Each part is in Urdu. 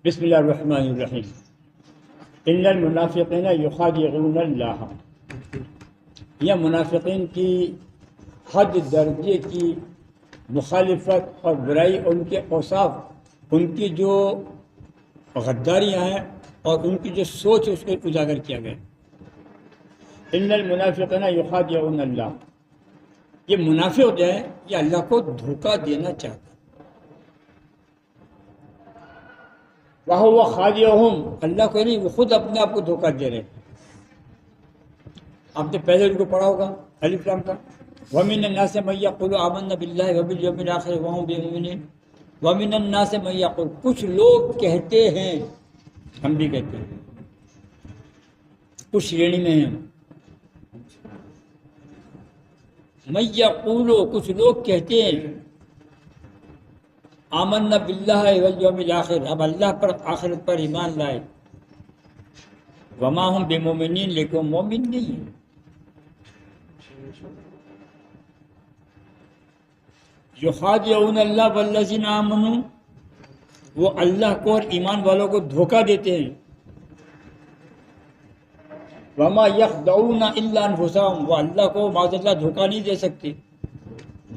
بسم اللہ الرحمن الرحیم ان المنافقین یخادعون اللہ، یہ منافقین کی حد درجے کی مخالفت اور برائی، ان کے اوصاف، ان کی جو غداریاں ہیں اور ان کی جو سوچ ہے اس کو اجاگر کیا گیا۔ ان المنافقین یخادعون اللہ، یہ منافق جو ہے یہ اللہ کو دھوکہ دینا چاہتا ہے۔ وَهُوَ خَادِعُهُمْ، اللہ کو نہیں، وہ خود اپنے آپ کو دھوکہ دے رہے ہیں۔ آپ نے پہلے ان کو پڑھا ہوگا الف لام کا، وَمِنَ النَّاسِ مَن يَقُولُ آمَنَّا بِاللَّهِ وَبِالْيَوْمِ الْآخِرِ وَهُمْ بِمُؤْمِنُونَ وَمِنَ النَّاسِ مَن يَقُولُ، کچھ لوگ کہتے ہیں، ہم بھی کہتے ہیں، کچھ شرینی میں ہیں۔ مَن يَقُولُ، کچھ لوگ کہتے ہیں، آمنا باللہ والیوم الآخر، اب اللہ پر، آخرت پر ایمان لائے، وما ہم بمومنین، لیکن مومن نہیں ہیں۔ یخادعون اللہ والذین آمنوا، وہ اللہ کو اور ایمان والوں کو دھوکہ دیتے ہیں۔ وما یخدعون الا انفسهم، وہ اللہ کو معاذ اللہ دھوکہ نہیں دے سکتے،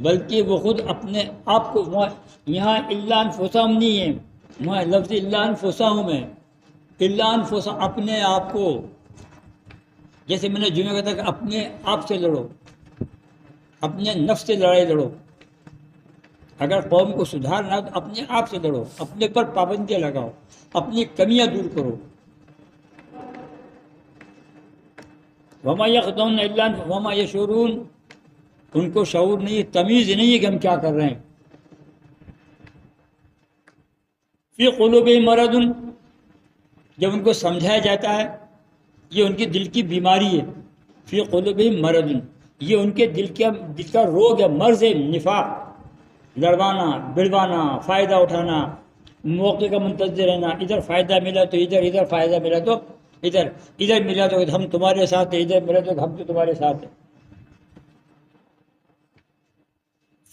بلکہ وہ خود اپنے آپ کو، یہاں الا انفسهم نہیں ہے، وہاں لفظ الا انفسهم ہے، الا انفسهم، اپنے آپ کو، جیسے میں نے جمعہ کہا تھا کہ اپنے آپ سے لڑو، اپنے نفس سے لڑائی لڑو۔ اگر قوم کو سدھارنا ہے تو اپنے آپ سے لڑو، اپنے پر پابندیاں لگاؤ، اپنی کمیاں دور کرو۔ وما یخدعون الا وما یشعرون، ان کو شعور نہیں، تمیز نہیں ہے کہ ہم کیا کر رہے ہیں۔ فی قلوبہم مرض، جب ان کو سمجھایا جاتا ہے یہ ان کی دل کی بیماری ہے۔ فی قلوبہم مرض، یہ ان کے دل کا روگ ہے، مرض ہے، نفاق، لڑوانا، بڑوانا، فائدہ اٹھانا، موقع کا منتظر رہنا، ادھر فائدہ ملا تو ادھر، ادھر فائدہ ملا تو ادھر، ادھر ملا تو ہم تمہارے ساتھ ہیں، ادھر ملا تو ہم تو تمہارے ساتھ ہیں۔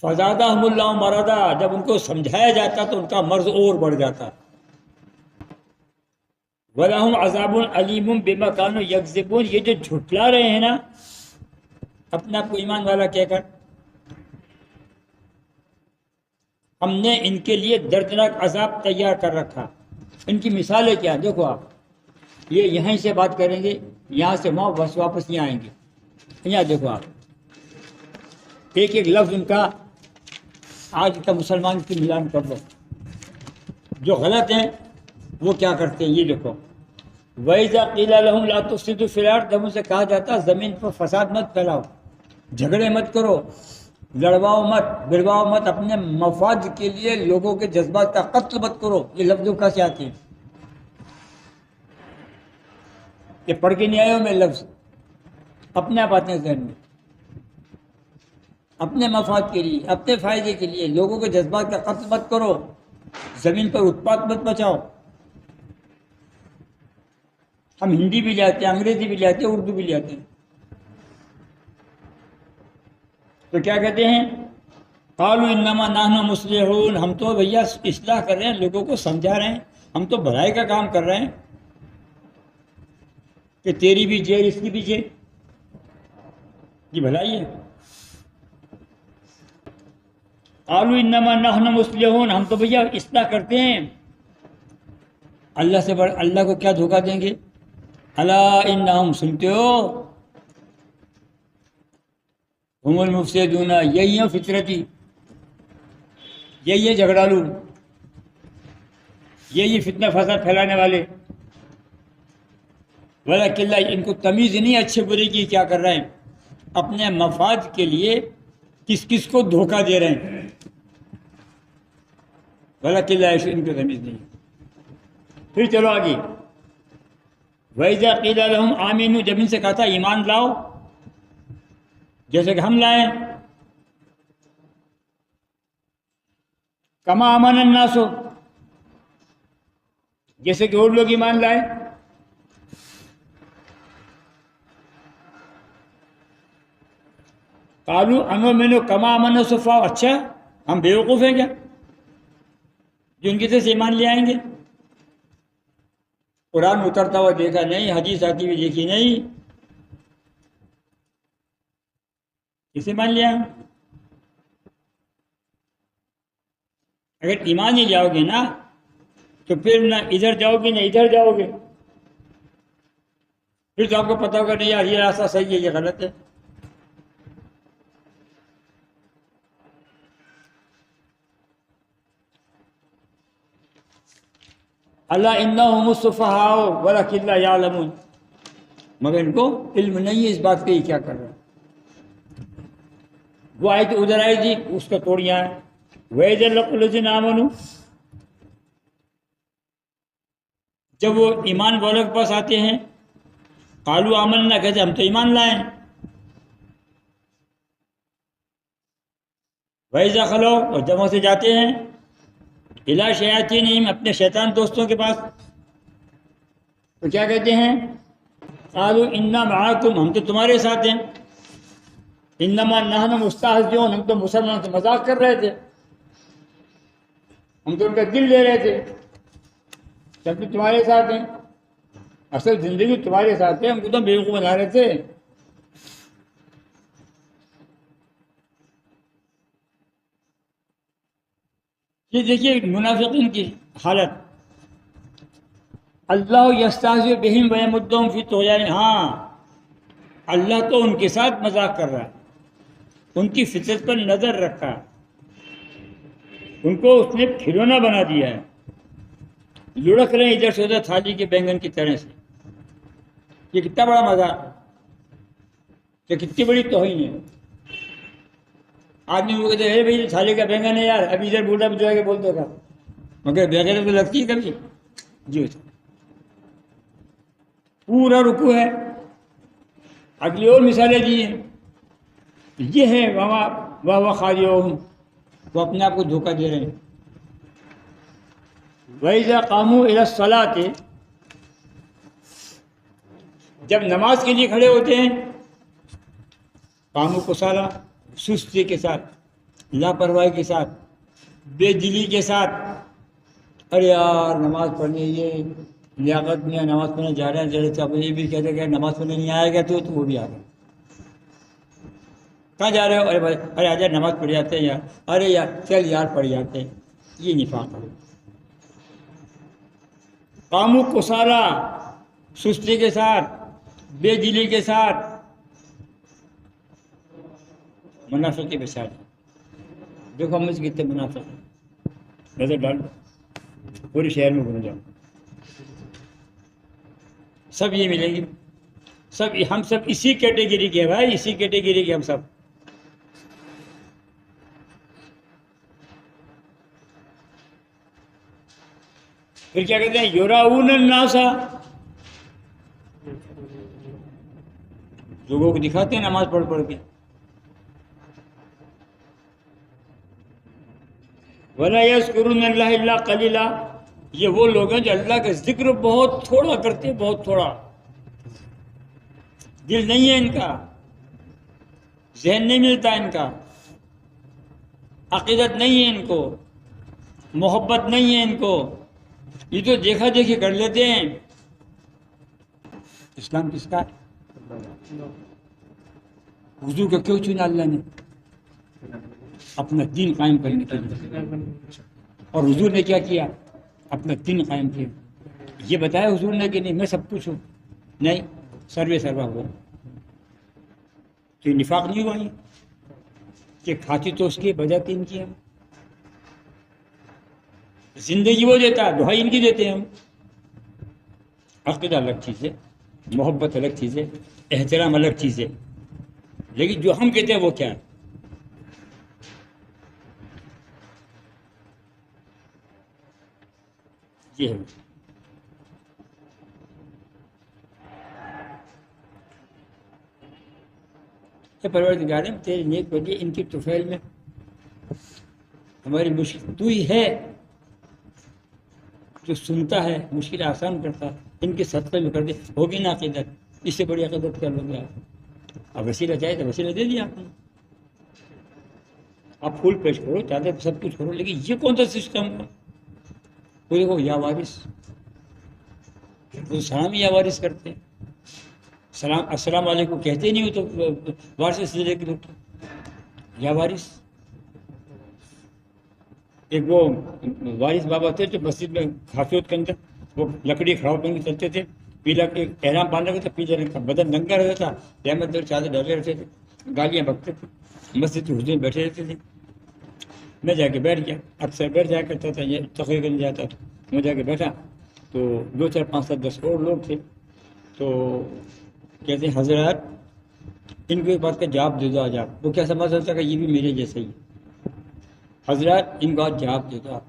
فزادہم اللہ مرضا، جب ان کو سمجھایا جاتا تو ان کا مرض اور بڑھ جاتا۔ وَلَهُمْ عَذَابٌ عَلِيمٌ بِمَا كَانُوا يَكْذِبُونَ، یہ جو جھٹلا رہے ہیں نا اپنے آپ کو ایمان والا کہہ کر، ہم نے ان کے لیے دردناک عذاب تیار کر رکھا۔ ان کی مثالیں کیا ہیں؟ دیکھو آپ، یہ یہیں سے بات کریں گے، یہاں سے وہاں، بس واپس یہاں آئیں گے۔ یہاں دیکھو آپ، ایک ایک لفظ ان کا آج کا مسلمان کی ملان کر لو، جو غلط ہیں وہ کیا کرتے ہیں۔ یہ دیکھو، وَإِذَا قِيلَ لَهُمْ لَا تُفْسِدُوا فِي الْأَرْضِ، جب ان سے کہا جاتا زمین پر فساد مت پھیلاؤ، جھگڑے مت کرو، لڑواؤ مت، بڑواؤ مت، اپنے مفاد کے لیے لوگوں کے جذبات کا قتل مت کرو، یہ لفظوں کا سے آتے ہیں، یہ پڑھ کے نہیں آئے ہو میں لفظ، اپنے آپ آتے ہیں ذہن میں، اپنے مفاد کے لیے، اپنے فائدے کے لیے لوگوں کے جذبات کا قتل مت کرو، زمین پر اتپات مت بچاؤ۔ ہم ہندی بھی جاتے ہیں، انگریزی بھی جاتے ہیں، اردو بھی جاتے ہیں، تو کیا کہتے ہیں؟ قالوا انما نحن مصلحون، ہم تو بھیا اصلاح کر رہے ہیں، لوگوں کو سمجھا رہے ہیں، ہم تو بھلائی کا کام کر رہے ہیں، کہ تیری بھی جیل اس کی بھی جیل، یہ بھلائی ہے۔ قالوا انما نحن مصلحون، ہم تو بھیا اصلاح کرتے ہیں، اللہ سے بڑھ اللہ کو کیا دھوکہ دیں گے؟ الا انہم، سنتے ہو، ہم المفسدون، یہی ہیں فطرتی، یہی ہے جھگڑالو، یہی فتنہ فساد پھیلانے والے۔ ولکن اللہ، ان کو تمیز نہیں اچھے برے کی، کیا کر رہے ہیں؟ اپنے مفاد کے لیے کس کس کو دھوکہ دے رہے ہیں۔ ولکن اللہ، ان کو تمیز نہیں۔ پھر چلو آگے، وَإِذَا قِيلَ لَهُمْ آمِنُوا، جب ان سے کہا تھا ایمان لاؤ جیسے کہ ہم لائیں، کما آمن الناس، جیسے کہ اور لوگ ایمان لائیں، قالوا انؤمن کما آمن السفہاء، اچھا ہم بیوقوف ہیں کیا جو ان کی طرف سے ایمان لے آئیں گے؟ قرآن اترتا ہوا دیکھا نہیں، حدیث آتی ہوئی دیکھی نہیں، کسے مان لیا؟ اگر ایمان ہی جاؤ گے نا تو پھر نہ ادھر جاؤ گے نہ ادھر جاؤ گے، پھر تو آپ کو پتا ہوگا نہیں یار یہ راستہ صحیح ہے یہ غلط ہے۔ اللہ انہم السفہاء ولکن لا یعلمون، مگر ان کو علم نہیں ہے اس بات کا یہ کیا کر رہا ہے۔ وہ آئی تو ادھر آئی تھی، اس کا توڑ یہاں ہے۔ وَإِذَا لَقُوا الَّذِينَ آمَنُوا، جب وہ ایمان والوں کے پاس آتے ہیں، قالوا آمنا، کہتے ہم تو ایمان لائے۔ وَإِذَا خَلَوْا، اور جب وہاں سے جاتے ہیں، إِلَىٰ شَيَاطِینِہِمْ، اپنے شیطان دوستوں کے پاس، تو کیا کہتے ہیں؟ قالوا إِنَّا مَعَكُمْ، ہم تو تمہارے ساتھ ہیں۔ إِنَّمَا نَحْنُ مُسْتَهْزِئُونَ، ہم تو مسلمانوں سے مذاق کر رہے تھے، ہم تو ان کا دل لے رہے تھے، جب بھی تمہارے ساتھ ہیں، اصل زندگی تمہارے ساتھ ہے، ہم کو تو بیوقوف بنا رہے تھے۔ یہ دیکھیے منافقین کی حالت، اللہ یستہزئ بہم ویمدہم فی طغیانہم، ہاں اللہ تو ان کے ساتھ مذاق کر رہا ہے، ان کی فطرت پر نظر رکھا، ان کو اس نے کھلونا بنا دیا ہے، لڑک رہے ہیں ادھر سے ادھر تھالی کے بینگن کی طرح سے۔ یہ کتنا بڑا مذاق ہے، یہ کتنی بڑی توہین ہے۔ آدمی وہ کہتے ہیں بھائی تھالی کا بینگن ہے یار، ابھی ادھر بوڑھا بھی جو ہے کہ بولتے گا، مگر بغیر تو لگتی ہے کبھی جی۔ پورا رکوع ہے، اگلی اور مثالیں دی ہیں، یہ ہے واہ خادعوہم، وہ اپنے آپ کو دھوکہ دے رہے ہیں۔ وَإِذَا قَامُوا إِلَى الصَّلَاةِ، جب نماز کے لیے کھڑے ہوتے ہیں، قاموا کسالى، سستی کے ساتھ، لاپرواہی کے ساتھ، بے دلی کے ساتھ، ارے یار نماز پڑھنی ہے، یہ لیاقت نہیں ہے، نماز پڑھنے جا رہے ہیں، ذرا صاحب یہ بھی کہتے کہ نماز پڑھنے نہیں آئے گا تو وہ بھی آ گیا۔ کہاں جا رہے ہو؟ ارے بھائی ارے آجا نماز پڑھ جاتے ہیں یار، ارے یار چل یار پڑھ جاتے ہیں۔ یہ نفاق ہے۔ قاموا کسالى، سستی کے ساتھ، بے دلی کے ساتھ، منافق کی مثال۔ دیکھو ہم سے کتنے منافق ہیں، نظر ڈال دو پورے شہر میں گھوم جاؤ، سب یہ ملیں گے، سب ہم سب اسی کیٹیگری کے ہیں بھائی، اسی کیٹیگری کے ہم سب۔ پھر کیا کہتے ہیں؟ یراؤن الناس، لوگوں کو دکھاتے ہیں نماز پڑھ پڑھ کے۔ وَلَا يَذْكُرُونَ اللَّهَ إِلَّا قَلِيلًا، یہ وہ لوگ ہیں جو اللہ کا ذکر بہت تھوڑا کرتے ہیں، بہت تھوڑا، دل نہیں ہے ان کا، ذہن نہیں ملتا ان کا، عقیدت نہیں ہے ان کو، محبت نہیں ہے ان کو، یہ تو دیکھا دیکھی کر لیتے ہیں۔ اسلام کس کا ہے؟ حضور کو کیوں چنا اللہ نے؟ اپنا دین قائم کرنے کے لیے۔ اور حضور نے کیا کیا؟ اپنا دین قائم کیا۔ یہ بتایا حضور نے کہ نہیں میں سب کچھ ہوں؟ نہیں، سروے سروا ہوا۔ تو یہ نفاق نہیں ہوا یہ کہ کھاتی تو اس کی بجاتی ان کی ہم، زندگی وہ دیتا ہے، دہائی ان کی دیتے ہیں ہم۔ عقیدہ الگ چیز ہے، محبت الگ چیز ہے، احترام الگ چیز ہے، لیکن جو ہم کہتے ہیں وہ کیا ہے؟ یہ ہے۔ پروردگار تیرے نیک بندے ان کی طفیل میں ہماری مشکل تو ہی ہے جو سنتا ہے، مشکل آسان کرتا ہے، ان کے صدقے میں کر دے، ہوگی نا عقیدت، اس سے بڑی عقیدت کر لو گے آپ؟ اب وسیلہ چاہے تو وسیلہ دے دیا آپ نے، آپ پھول پیش کرو، چادر سب کچھ کرو، لیکن یہ کون سا سسٹم ہے؟ وہ دیکھو یا وارث وہ سلام یا وارث کرتے ہیں. سلام السلام علیکم کہتے نہیں ہو تو وارث سے لے کے یا وارث. ایک وہ وارث بابا تھے جو مسجد میں خاصیت کے اندر وہ لکڑی کھڑاؤ کر کے چلتے تھے، پیلا ایک احرام باندھ رکھا تھا، پیلے رنگ کا بدن ننگا رہتا تھا، رحمت اور چادر ڈالے رہتے تھے، گالیاں بکتے تھے، مسجد کے حجرے میں بیٹھے رہتے تھے. میں جا کے بیٹھ گیا، اکثر بیٹھ جایا کرتا تھا، یہ تقریر کرنے جاتا تھا. میں جا کے بیٹھا تو 2 4 5 7 10 اور لوگ تھے. تو کہتے ہیں حضرات ان کو ایک بات کا جواب دے دو آج آپ. وہ کیا سمجھ سکتا کہ یہ بھی میرے جیسے ہی. حضرات ان کو آج جواب دے دو آپ.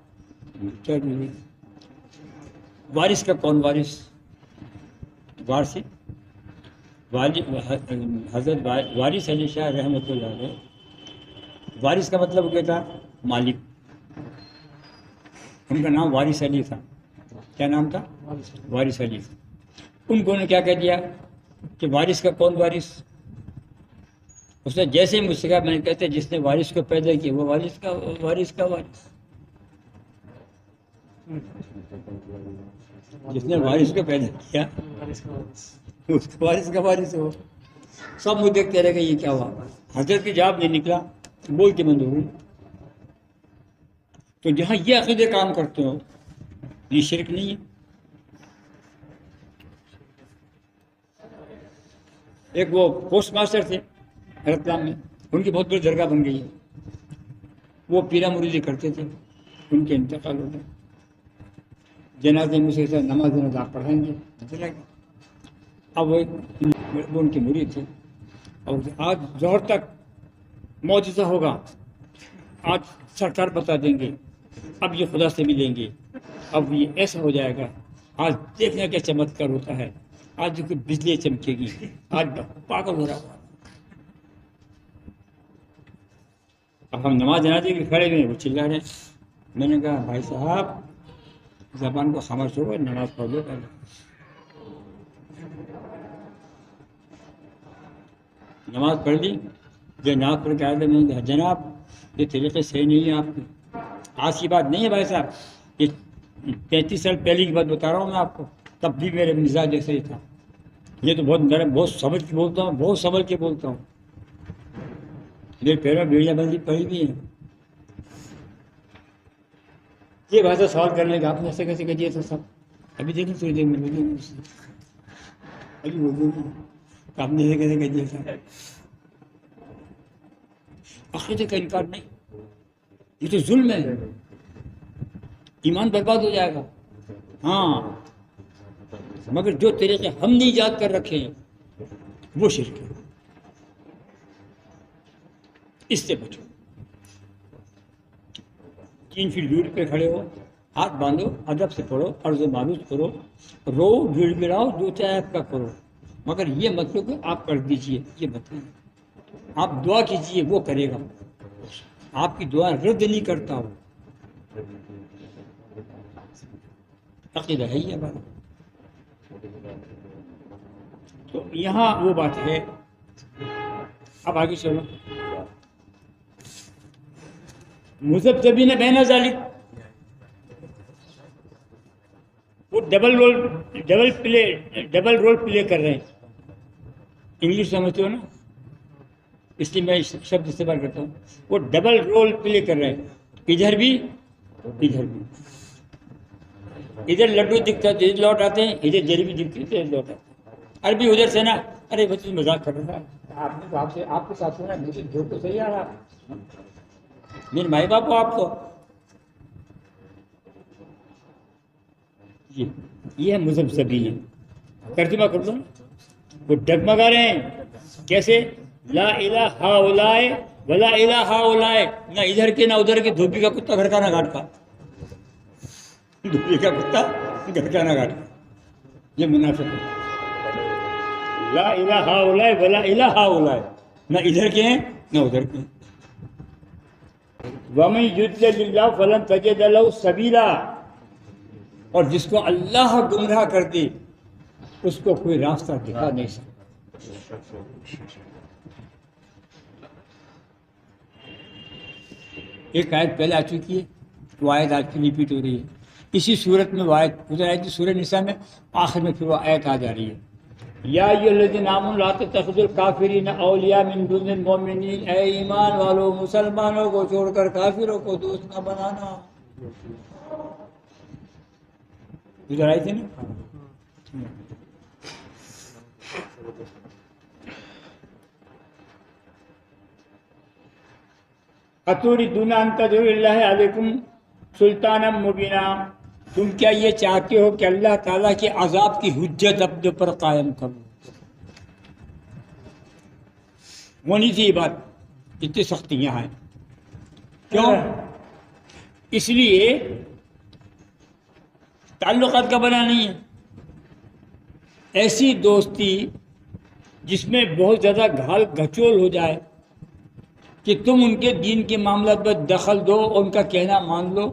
کیا وارث کا کون وارث؟ وارث حضرت وارث علی شاہ رحمۃ اللہ علیہ. وارث کا مطلب کیا تھا؟ مالک. ان کا نام وارث علی تھا. کیا نام تھا؟ وارث علی. ان کو نے کیا کہہ دیا کہ وارث کا کون وارث؟ اس نے جیسے ہی مجھ سے کہا، میں نے کہتے جس نے وارث کو پیدا کیا وہ وارث کا وارث. جس نے وارث کو پیدا کیا اس کا وارث کا وارث ہو. سب مجھے دیکھتے رہے کہ یہ کیا ہوا. حضرت کی جواب نہیں نکلا، بول کے بند ہو. تو جہاں یہ عقیدے کام کرتے ہو یہ شرک نہیں ہے. ایک وہ پوسٹ ماسٹر تھے رتلام میں، ان کی بہت بڑی درگاہ بن گئی ہے. وہ پیرا مریدی کرتے تھے، ان کے انتقال ہو گئے. جنازے میں سے نماز آپ پڑھائیں گے. اب وہ ان کے مرید تھے. اور آج ظہر تک معجزہ ہوگا، آج سرکار بتا دیں گے، اب یہ خدا سے ملیں گے، اب یہ ایسا ہو جائے گا. آج دیکھنا کیا چمتکار ہوتا ہے، آج کوئی بجلی چمکے گی. آج پاگل ہو رہا ہوا. اب ہم نماز جنازے کے کھڑے ہوئے، وہ چلا رہے ہیں. میں نے کہا بھائی صاحب زبان کو خاموش ہو گئے، نماز پڑھ لو پہلے. نماز پڑھ لی. جو نماز پڑھ کے آئے تھے میں نے کہا جناب یہ طریقے صحیح نہیں ہے آپ کی. آج کی بات نہیں ہے بھائی صاحب، یہ 35 سال پہلے کی بات بتا رہا ہوں میں آپ کو. تب بھی میرے مزاج جیسے ہی تھا. یہ تو بہت نرم، بہت سمجھ کے بولتا ہوں، بہت سنبھل کے بولتا ہوں. میرے پیروں میں بیڑیاں بندی پڑی بھی ہیں. یہ بات سوال کر لیں گے آپ نے ایسے کیسے کر دیا تھا سب. ابھی دیکھیں تھوڑی دیر میں ابھی وہ آپ نے ایسے کیسے کر دیا تھا. عقیدے کا انکار نہیں، یہ تو ظلم ہے. ایمان برباد ہو جائے گا. ہاں مگر جو طریقے ہم نے ایجاد کر رکھے ہیں وہ شرک ہے. اس سے بچو. 3 فٹ دور پہ کھڑے ہو، ہاتھ باندھو، ادب سے پڑھو، عرض و معروف کرو، رو گڑ گڑاؤ، جو چاہے آپ کا کرو، مگر یہ مطلب کہ آپ کر دیجئے. یہ مطلب آپ دعا کیجئے وہ کرے گا. آپ کی دعا رد نہیں کرتا ہو. عقیدہ ہے یہ ہمارا. تو یہاں وہ بات ہے. اب آگے چلو. مذبذبین بین ذالک، وہ ڈبل رول پلے کر رہے ہیں. انگلش سمجھتے ہو نا، اس لیے میں شبد استعمال کرتا ہوں. وہ ڈبل رول پلے کر رہے ہیں، ادھر بھی ادھر بھی. ادھر لڈو دکھتا ہے تو ادھر لوٹ آتے ہیں، ادھر جلیبی دکھتی ہے تو ادھر لوٹ آتے ہیں. عربی ادھر سے نا، ارے بچے مذاق کر رہا ہے، آپ نے آپ کے ساتھ سنا جو تو صحیح آ رہا. میرے مائی باپ ہو آپ کو. یہ ہے مذبذبین. ترجمہ کر دو. وہ ڈگمگا رہے ہیں کیسے؟ لا الہ ہؤلاء ولا الہ ہؤلاء. نہ ادھر کے نہ ادھر کے. دھوبی کا کتا گھر کا نہ گھاٹ کا. دھوبی کا کتا گھر کا نہ گھاٹ کا. یہ منافق ہے. لا الہ ہؤلاء ولا الہ ہؤلاء. نہ ادھر کے ہیں نہ ادھر کے ہیں. وَمَن يُضْلِلِ اللَّهُ فَلَن تَجِدَ لَهُ سَبِيلًا. اور جس کو اللہ گمراہ کر دے اس کو کوئی راستہ دکھا نہیں سکتا. ایک آیت پہلے آ چکی ہے، وہ آیت آج کی ریپیٹ ہو رہی ہے. اسی صورت میں وہ آیت گزر آئی تھی سورہ نساء میں، آخر میں پھر وہ آیت آ جا رہی ہے، یا ایھا الذین آمنوا لا تتخذوا الکافرین اولیاء من دون المؤمنین، اے ایمان والو مسلمانوں کو چھوڑ کر کافروں کو دوست نہ بنانا. گزر آئی تھی نا. اتریدون ان تجعلوا اللہ علیکم سلطانا مبینا، تم کیا یہ چاہتے ہو کہ اللہ تعالیٰ کے عذاب کی حجت اپنے پر قائم کرو؟ ہونی تھی یہ بات، اتنی سختی یہاں ہے. کیوں؟ اس لیے تعلقات کا بنا نہیں ہے. ایسی دوستی جس میں بہت زیادہ گھال گھچول ہو جائے کہ تم ان کے دین کے معاملات پر دخل دو، ان کا کہنا مان لو،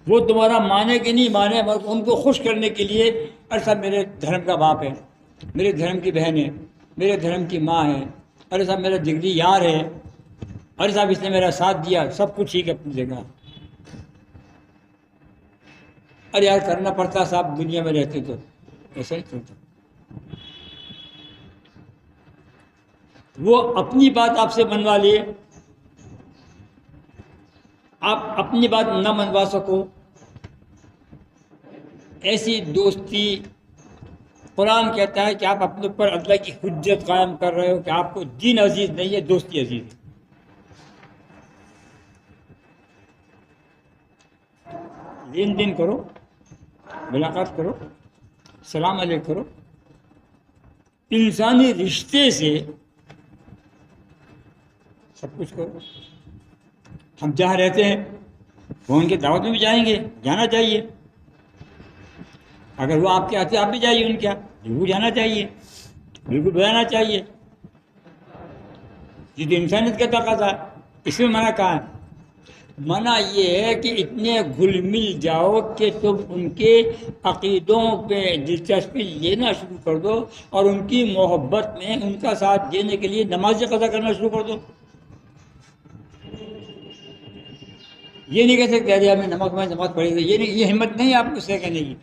وہ تمہارا مانے کہ نہیں مانے، مگر ان کو خوش کرنے کے لیے ارے صاحب میرے دھرم کا باپ ہے، میرے دھرم کی بہن ہے، میرے دھرم کی ماں ہے، ارے صاحب میرا جگری یار ہے، ارے صاحب اس نے میرا ساتھ دیا، سب کچھ ٹھیک ہے اپنی جگہ. ارے یار کرنا پڑتا صاحب دنیا میں رہتے تو ایسا نہیں چلتا. وہ اپنی بات آپ سے منوا لیے، آپ اپنی بات نہ منوا سکو، ایسی دوستی قرآن کہتا ہے کہ آپ اپنے اوپر اللہ کی حجت قائم کر رہے ہو کہ آپ کو دین عزیز نہیں ہے، دوستی عزیز ہے. لین دین کرو، ملاقات کرو، سلام علیکم کرو، انسانی رشتے سے سب کچھ کرو. ہم جہاں رہتے ہیں وہ ان کی دعوت میں بھی جائیں گے، جانا چاہیے. اگر وہ آپ کے آتے آپ بھی جائیے ان کے یہاں، ضرور جانا چاہیے، بالکل بجانا چاہیے. یہ تو انسانیت کا تقاضا ہے. اس میں منع کہاں ہے؟ منع یہ ہے کہ اتنے گھل مل جاؤ کہ تم ان کے عقیدوں پہ دلچسپی لینا شروع کر دو اور ان کی محبت میں ان کا ساتھ دینے کے لیے نمازیں قضا کرنا شروع کر دو. یہ نہیں کہہ سکتے ارے ہمیں نماز پڑھی تھی، یہ نہیں، یہ ہمت نہیں آپ کو سے کہنے کی.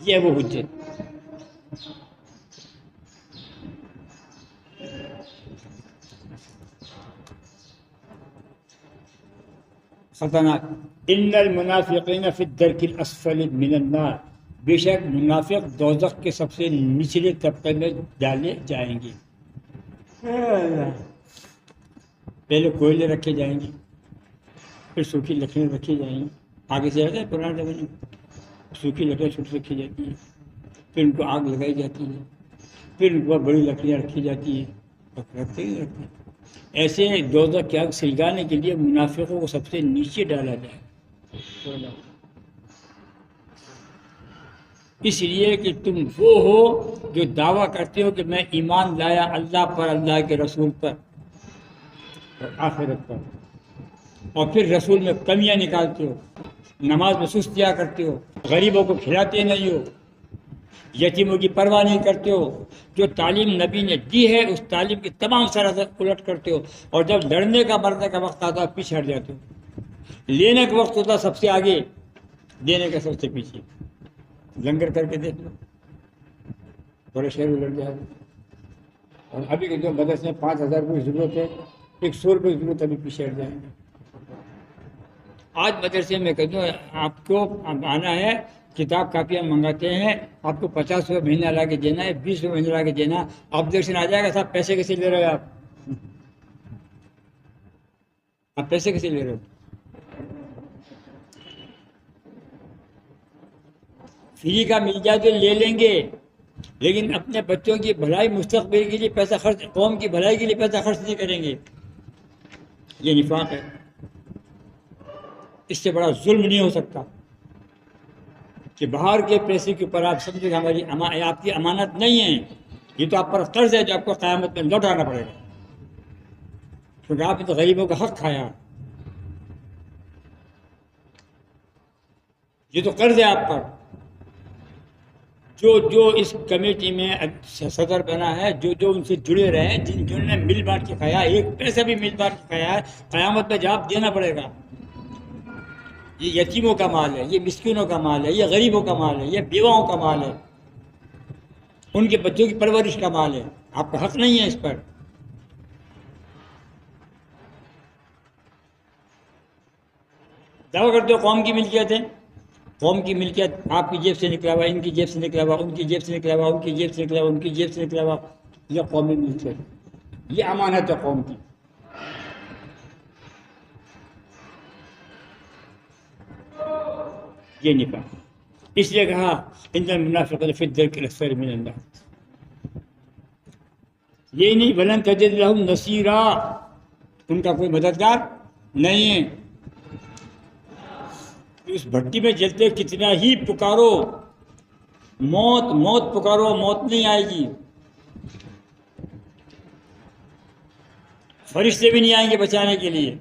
یہ وہ حجت. خطرناک. ان المنافقین فی الدرک الاسفل من النار، بے شک منافق دوزخ کے سب سے نچلے طبقے میں ڈالے جائیں گے. پہلے کوئلے رکھے جائیں گے، پھر سوکھی لکڑیاں رکھی جائیں گی. آگے سے رہتا ہے پرانے زمانے میں سوکھی لکڑیاں چھوٹی رکھی جاتی ہیں، پھر ان کو آگ لگائی جاتی ہے، پھر ان کو بڑی لکڑیاں رکھی جاتی ہیں، رکھتے ہی رکھتے ہیں. ایسے دوزخ کی آگ سلگانے کے لیے منافقوں کو سب سے نیچے ڈالا جائے، اس لیے کہ تم وہ ہو جو دعویٰ کرتے ہو کہ میں ایمان لایا اللہ پر، اللہ کے رسول پر اور آخرت پر، اور پھر رسول میں کمیاں نکالتے ہو، نماز میں سستیاں کرتے ہو، غریبوں کو کھلاتے نہیں ہو، یتیموں کی پرواہ نہیں کرتے ہو، جو تعلیم نبی نے دی ہے اس تعلیم کی تمام سراسر الٹ کرتے ہو، اور جب لڑنے کا مرنے کا وقت آتا ہے پیچھے ہٹ جاتے ہو. لینے کا وقت ہوتا سب سے آگے، دینے کا سب سے پیچھے. لنگر کر کے دیکھ لو، بڑے شہر میں لڑ جائے. اور ابھی کے جو مدرسے میں 5,000 روپئے کی ضرورت ہے، 100 روپئے کی ضرورت ہے، ابھی پیچھے ہٹ جائیں گے. آج مدرسے میں کہتے ہیں آپ کو آنا ہے، کتاب کاپیاں منگاتے ہیں، آپ کو 50 روپئے مہینہ لا کے دینا ہے، 20 روپئے مہینہ لا کے دینا ہے. آبجیکشن آ جائے گا صاحب پیسے کیسے لے رہے ہو آپ پیسے کیسے لے رہے ہو؟ فری کا مل جائے تو لے لیں گے، لیکن اپنے بچوں کی بھلائی، مستقبل کے لیے پیسہ خرچ، قوم کی بھلائی کے لیے پیسہ خرچ نہیں کریں گے. یہ نفاق ہے. اس سے بڑا ظلم نہیں ہو سکتا کہ باہر کے پیسے کے اوپر آپ سمجھیں کہ ہماری آپ کی امانت نہیں ہے، یہ تو آپ پر قرض ہے جو آپ کو قیامت میں لوٹانا پڑے گا، کیونکہ آپ نے تو غریبوں کا حق کھایا. یہ تو قرض ہے آپ پر. جو اس کمیٹی میں صدر بنا ہے، جو ان سے جڑے رہے، جنہوں نے مل بانٹ کے کھایا، ایک پیسہ بھی مل بانٹ کے کھایا ہے، قیامت میں جواب دینا پڑے گا. یہ یتیموں کا مال ہے، یہ مسکینوں کا مال ہے، یہ غریبوں کا مال ہے، یہ بیواؤں کا مال ہے، ان کے بچوں کی پرورش کا مال ہے، آپ کا حق نہیں ہے اس پر۔ دعویٰ کرتے ہو قوم کی ملکیت ہے، قوم کی ملکیت آپ کی جیب سے نکلا ہوا، ان کی جیب سے نکلا ہوا، ان کی جیب سے نکلا ہوا، ان کی جیب سے نکلا ہوا، ان کی جیب سے نکلا ہوا، یہ قومی ملکیت، یہ امانت ہے قوم کی۔ یہ نہیں کہا، اس لیے کہا ان المنافقین فی الدرک الاسفل من النار، یہ نہیں ولن تجد لہم نصیرا، ان کا کوئی مددگار نہیں ہے۔ اس بھٹی میں جلتے کتنا ہی پکارو موت موت پکارو، موت نہیں آئے گی، فرشتے بھی نہیں آئیں گے بچانے کے لیے،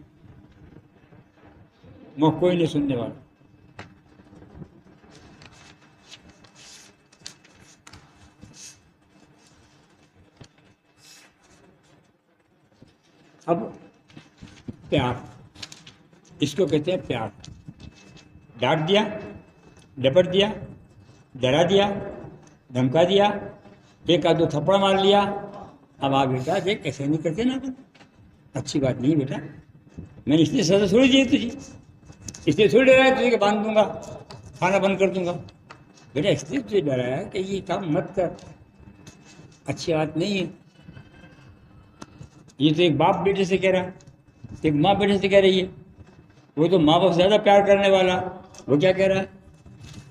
وہ کوئی نہیں سننے والا۔ اب پیار، اس کو کہتے ہیں پیار۔ ڈانٹ دیا، ڈپٹ دیا، ڈرا دیا، دھمکا دیا، ایک آدھ دو تھپڑ مار لیا، اب آپ بیٹا دیکھ ایسے نہیں کرتے نا، اچھی بات نہیں بیٹا، میں نے اس لیے سزا تھوڑی دی تجھے، اس لیے تھوڑی ڈرایا تجھے کہ باندھ دوں گا، کھانا بند کر دوں گا، بیٹا اس لیے تجھے ڈرایا کہ یہ کام مت کر، اچھی بات نہیں ہے۔ یہ تو ایک باپ بیٹے سے کہہ رہا ہے، ایک ماں بیٹے سے کہہ رہی ہے، وہ تو ماں باپ زیادہ پیار کرنے والا، وہ کیا کہہ رہا ہے؟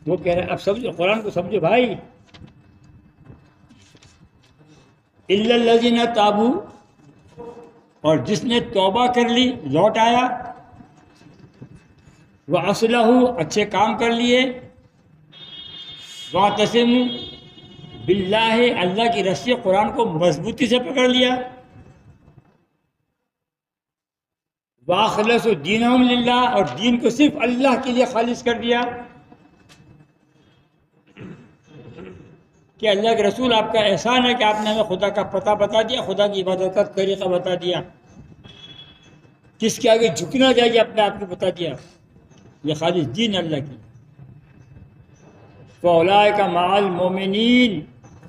وہ کہہ رہا ہے اب سمجھو قرآن کو، سمجھو بھائی، الا الذین تابوا، اور جس نے توبہ کر لی، لوٹ آیا، واصلحوا، اچھے کام کر لیے، واعتصموا باللہ، اللہ کی رسی قرآن کو مضبوطی سے پکڑ لیا، واخلصوا دینہم للہ، اور دین کو صرف اللہ کے لیے خالص کر دیا، کہ اللہ کے رسول آپ کا احسان ہے کہ آپ نے ہمیں خدا کا پتہ بتا دیا، خدا کی عبادت کا طریقہ بتا دیا، کس کے آگے جھکنا چاہیے اپنے آپ کو بتا دیا، یہ خالص دین اللہ کی۔ فَأُولَٰئِکَ مَعَ الْمُؤْمِنِينَ،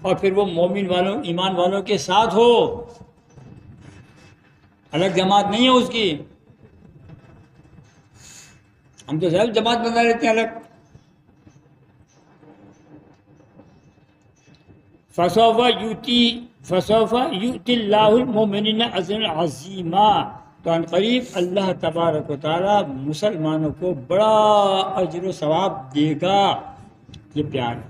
اور پھر وہ مومن والوں، ایمان والوں کے ساتھ ہو، الگ جماعت نہیں ہے اس کی۔ ہم تو صاحب جماعت بنا لیتے ہیں الگ۔ فَسَوْفَ يُؤْتِ اللَّهُ الْمُؤْمِنِينَ أَجْرًا عَظِيمًا، تو ان قریب اللہ تبارک و تعالیٰ مسلمانوں کو بڑا اجر و ثواب دے گا۔ یہ پیار ہے،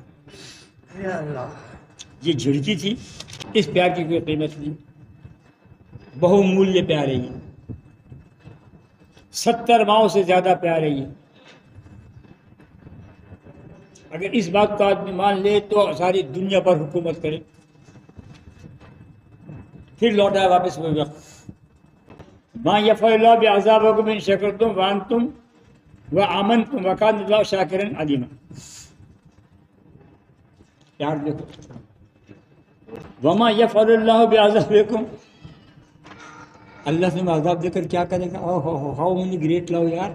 یہ جھڑکی تھی، اس پیار کی کوئی قیمت نہیں، بہو مولیہ پیار ہے یہ، 70 ماؤں سے زیادہ پیار ہے یہ۔ اگر اس بات کو آدمی مان لے تو ساری دنیا پر حکومت کرے۔ پھر لوٹا واپس وہی وقت، ما یفعل اللہ بعذابکم ان شکرتم وانتم وآمنتم وکان اللہ شاکرا علیما۔ پیار دیکھو، وما یفعل اللہ بعذابکم، اللہ تمہیں عذاب دے کر کیا کرے گا؟ او ہو ہاؤ مینی گریٹ لو یار،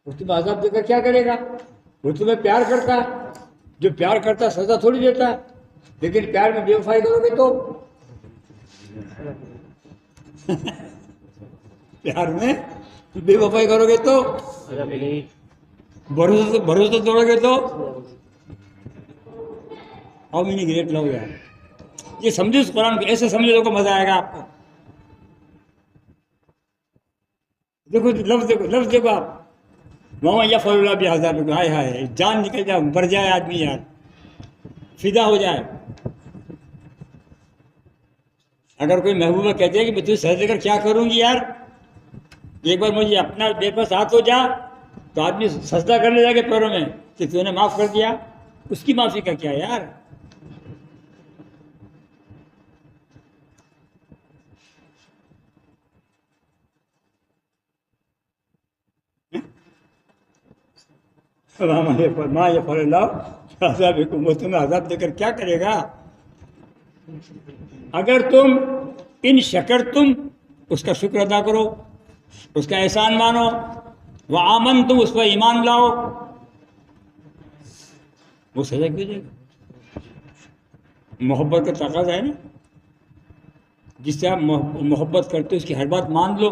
وہ تمہیں عذاب دے کر کیا کرے گا؟ وہ تمہیں پیار کرتا ہے، جو پیار کرتا ہے سزا تھوڑی دیتا ہے، لیکن پیار میں بے وفائی کرو گے تو پیار میں بے وفائی کرو گے تو بھروسہ توڑو گے تو ہاؤ مینی گریٹ لو یار۔ یہ سمجھو اس قرآن کو، ایسے سمجھو تو مزہ آئے گا آپ کو۔ دیکھو لفظ دیکھو، لفظ دیکھو آپ، وما یفعل اللہ بعذابکم، ہائے ہائے، جان نکل جائے، مر جائے آدمی یار، فدا ہو جائے۔ اگر کوئی محبوبہ کہتے ہیں کہ میں تجھے سجدہ دے کر کیا کروں گی یار، ایک بار مجھے اپنا میرے پاس ہاتھ ہو جا، تو آدمی سجدہ کرنے جائے گا پیروں میں کہ تو نے معاف کر دیا، اس کی معافی کا کیا یار؟ ما یفعل اللہ بعذابکم، وہ تمہیں عذاب دے کر کیا کرے گا؟ اگر تم ان شکر تم اس کا شکر ادا کرو، اس کا احسان مانو، وآمنتم اس پر ایمان لاؤ، وہ سزا کیوں دے گا؟ محبت کا تقاضا ہے نا، جس سے آپ محبت کرتے ہو اس کی ہر بات مان لو،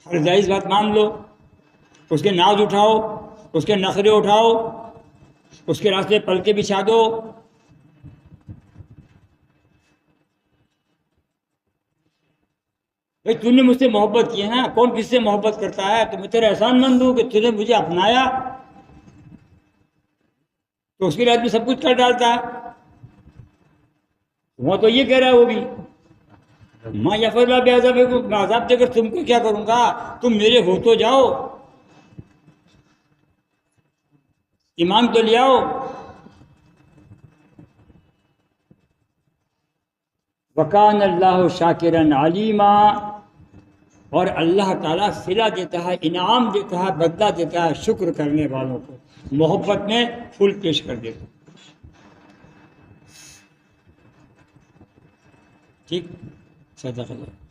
ہر جائز بات مان لو، اس کے ناز اٹھاؤ، اس کے نخرے اٹھاؤ، اس کے راستے پل کے بچھا دو۔ بھائی تو نے مجھ سے محبت کی ہے نا، کون کس سے محبت کرتا ہے؟ تو میں تیرا احسان مند ہوں کہ تو نے مجھے اپنایا، تو اس کے لیے آدمی سب کچھ کر ڈالتا ہے۔ وہ تو یہ کہہ رہا ہے وہ بھی، ماں یفر اللہ بعذاب، میں عذاب دے کر تم کو کیا کروں گا، تم میرے ہو تو جاؤ، ایمان تو لے آؤ۔ وکان اللہ شاکرا علیما، اور اللہ تعالیٰ صلہ دیتا ہے، انعام دیتا ہے، بدلہ دیتا ہے شکر کرنے والوں کو، محبت میں پھول پیش کر دیتا۔ ٹھیک، صدق اللہ۔